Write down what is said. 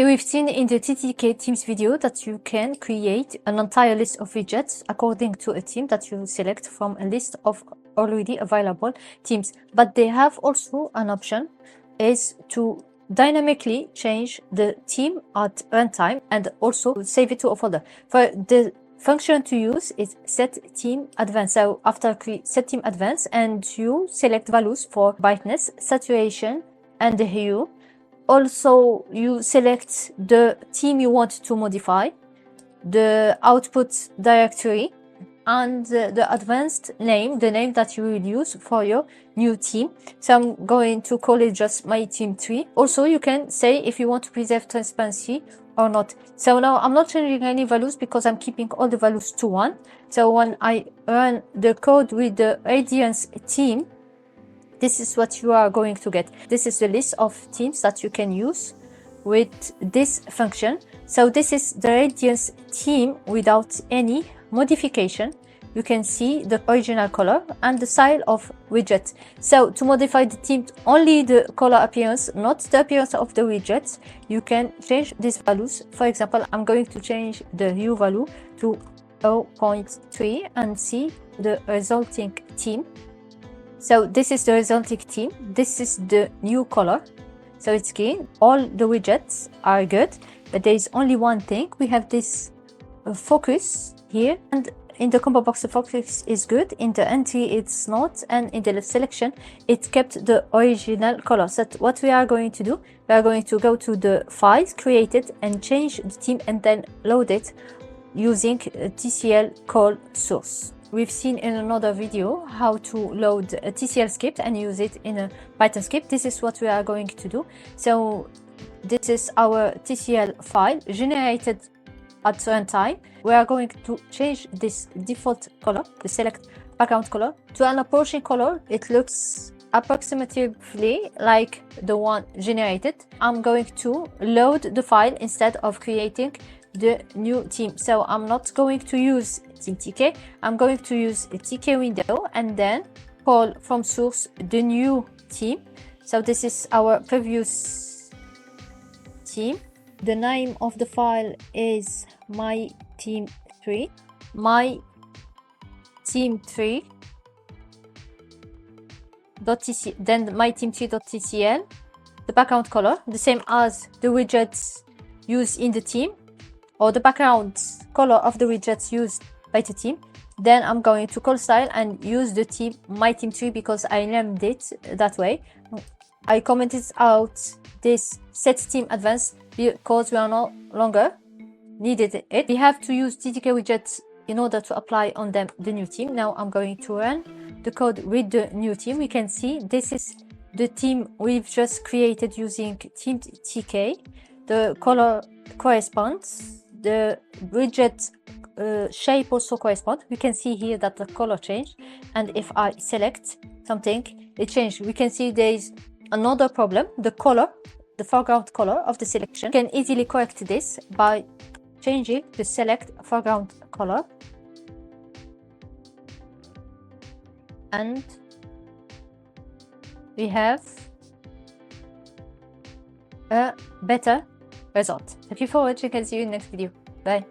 We've seen in the TTK themes video that you can create an entire list of widgets according to a theme that you select from a list of already available themes. But they have also an option is to dynamically change the theme at runtime and also save it to a folder. For the function to use is set theme advanced. So after set theme advanced, and you select values for brightness, saturation, and the hue. Also, you select the theme you want to modify, the output directory, and the advanced name, the name that you will use for your new theme. So I'm going to call it just my theme 3. Also, you can say if you want to preserve transparency or not. So now I'm not changing any values because I'm keeping all the values to 1. So when I run the code with the radiance theme, this is what you are going to get. This is the list of themes that you can use with this function. So this is the radiance theme without any modification. You can see the original color and the style of widget. So to modify the theme, only the color appearance, not the appearance of the widgets, you can change these values. For example, I'm going to change the hue value to 0.3 and see the resulting theme. So this is the resulting theme. This is the new color. So it's green. All the widgets are good, but there is only one thing. We have this focus here, and in the combo box the focus is good. In the entry it's not, and in the selection it kept the original color. So what we are going to do, we are going to go to the files, create it, and change the theme, and then load it using TCL call source. We've seen in another video how to load a TCL script and use it in a Python script. This is what we are going to do. So this is our TCL file generated at runtime. We are going to change this default color, the select background color, to an approaching color. It looks approximately like the one generated. I'm going to load the file instead of creating the new theme. So I'm not going to use theme TK. I'm going to use a TK window and then call from source the new theme. So this is our previous theme. The name of the file is my theme 3. My theme 3. Then my theme 3.tcl. The background color, the same as the widgets used in the theme, or the background color of the widgets used by the theme. Then I'm going to call style and use the theme my theme 3 because I named it that way. I commented out this set theme advanced because we are no longer needed it. We have to use TTK widgets in order to apply on them the new theme. Now I'm going to run the code with the new theme. We can see this is the theme we've just created using theme TK. The color corresponds. The widget shape also corresponds. We can see here that the color changed, and if I select something, it changed. We can see there is another problem. The color, the foreground color of the selection. You can easily correct this by changing the select foreground color, and we have a better result. Thank you for watching and see you in the next video. Bye.